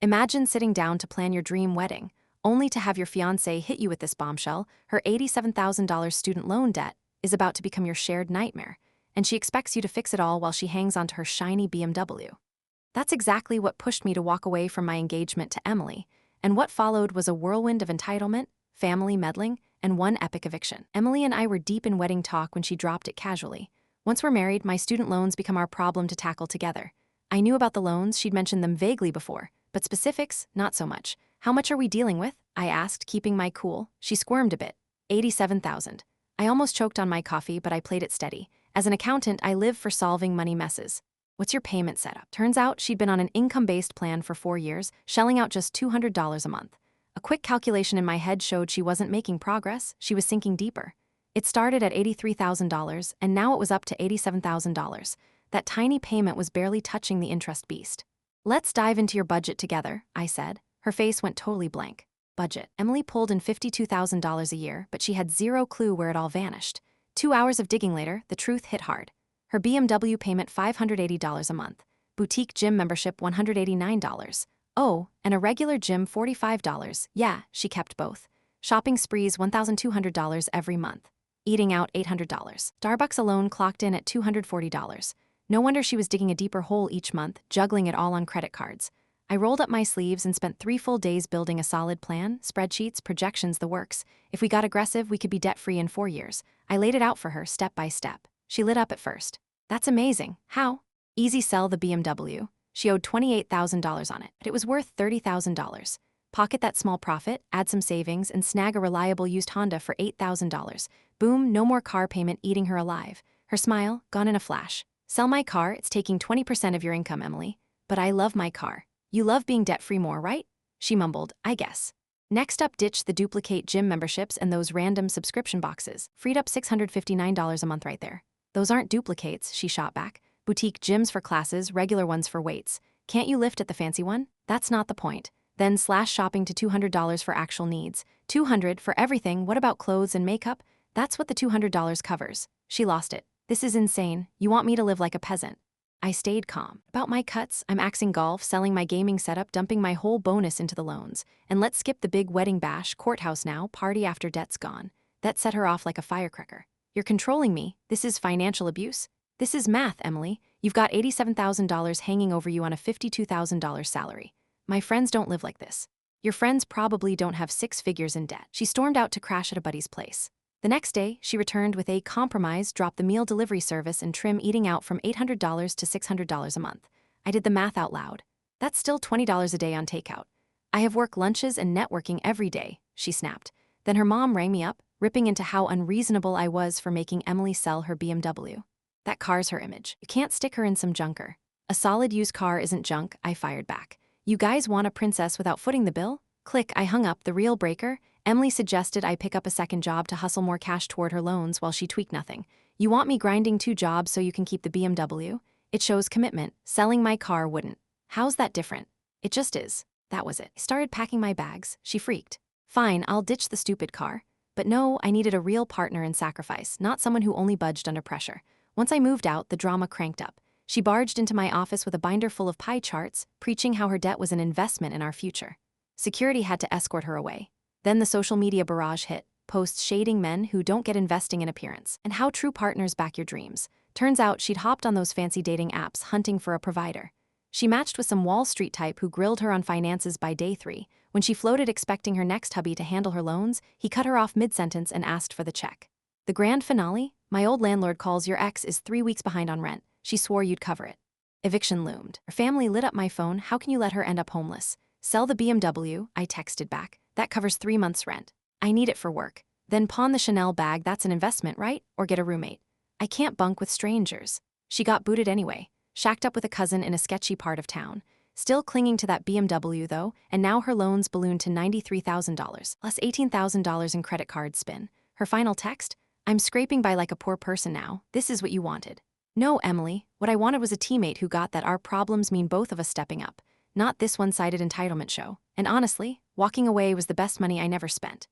Imagine sitting down to plan your dream wedding, only to have your fiancé hit you with this bombshell. Her $87,000 student loan debt is about to become your shared nightmare, and she expects you to fix it all while she hangs onto her shiny BMW. That's exactly what pushed me to walk away from my engagement to Emily, and what followed was a whirlwind of entitlement, family meddling, and one epic eviction. Emily and I were deep in wedding talk when she dropped it casually. Once we're married, my student loans become our problem to tackle together. I knew about the loans, she'd mentioned them vaguely before, but specifics, not so much. How much are we dealing with? I asked, keeping my cool. She squirmed a bit. 87,000. I almost choked on my coffee, but I played it steady. As an accountant, I live for solving money messes. What's your payment setup? Turns out she'd been on an income-based plan for 4 years, shelling out just $200 a month. A quick calculation in my head showed she wasn't making progress, she was sinking deeper. It started at $83,000, and now it was up to $87,000. That tiny payment was barely touching the interest beast. Let's dive into your budget together, I said. Her face went totally blank. Budget. Emily pulled in $52,000 a year, but she had zero clue where it all vanished. 2 hours of digging later, the truth hit hard. Her BMW payment $580 a month, boutique gym membership $189. Oh, and a regular gym $45. Yeah, she kept both. Shopping sprees $1,200 every month. Eating out $800. Starbucks alone clocked in at $240. No wonder she was digging a deeper hole each month, juggling it all on credit cards. I rolled up my sleeves and spent 3 full days building a solid plan, spreadsheets, projections, the works. If we got aggressive, we could be debt-free in 4 years. I laid it out for her, step by step. She lit up at first. That's amazing. How? Easy sell the BMW. She owed $28,000 on it, but it was worth $30,000. Pocket that small profit, add some savings, and snag a reliable used Honda for $8,000. Boom, no more car payment eating her alive. Her smile, gone in a flash. Sell my car, it's taking 20% of your income, Emily. But I love my car. You love being debt-free more, right? She mumbled, I guess. Next up, ditch the duplicate gym memberships and those random subscription boxes. Freed up $659 a month right there. Those aren't duplicates, she shot back. Boutique gyms for classes, regular ones for weights. Can't you lift at the fancy one? That's not the point. Then slash shopping to $200 for actual needs. $200 for everything. What about clothes and makeup? That's what the $200 covers. She lost it. This is insane. You want me to live like a peasant? I stayed calm. About my cuts, I'm axing golf, selling my gaming setup, dumping my whole bonus into the loans. And let's skip the big wedding bash, courthouse now, party after debt's gone. That set her off like a firecracker. You're controlling me. This is financial abuse. This is math, Emily. You've got $87,000 hanging over you on a $52,000 salary. My friends don't live like this. Your friends probably don't have 6 figures in debt. She stormed out to crash at a buddy's place. The next day, she returned with a compromise, drop the meal delivery service and trim eating out from $800 to $600 a month. I did the math out loud. That's still $20 a day on takeout. I have work lunches and networking every day, she snapped. Then her mom rang me up, ripping into how unreasonable I was for making Emily sell her BMW. That car's her image. You can't stick her in some junker. A solid used car isn't junk, I fired back. You guys want a princess without footing the bill? Click, I hung up. The real breaker? Emily suggested I pick up a second job to hustle more cash toward her loans while she tweaked nothing. You want me grinding 2 jobs so you can keep the BMW? It shows commitment. Selling my car wouldn't. How's that different? It just is. That was it. I started packing my bags. She freaked. Fine, I'll ditch the stupid car. But no, I needed a real partner in sacrifice, not someone who only budged under pressure. Once I moved out, the drama cranked up. She barged into my office with a binder full of pie charts, preaching how her debt was an investment in our future. Security had to escort her away. Then the social media barrage hit, posts shading men who don't get investing in appearance, and how true partners back your dreams. Turns out she'd hopped on those fancy dating apps hunting for a provider. She matched with some Wall Street type who grilled her on finances by day 3. When she floated expecting her next hubby to handle her loans, he cut her off mid-sentence and asked for the check. The grand finale? My old landlord calls your ex is 3 weeks behind on rent. She swore you'd cover it. Eviction loomed. Her family lit up my phone. How can you let her end up homeless? Sell the BMW, I texted back. That covers 3 months' rent. I need it for work. Then pawn the Chanel bag, that's an investment, right? Or get a roommate. I can't bunk with strangers. She got booted anyway, shacked up with a cousin in a sketchy part of town. Still clinging to that BMW though, and now her loans ballooned to $93,000, plus $18,000 in credit card spin. Her final text? I'm scraping by like a poor person now. This is what you wanted. No, Emily, what I wanted was a teammate who got that our problems mean both of us stepping up. Not this one-sided entitlement show. And honestly, walking away was the best money I never spent.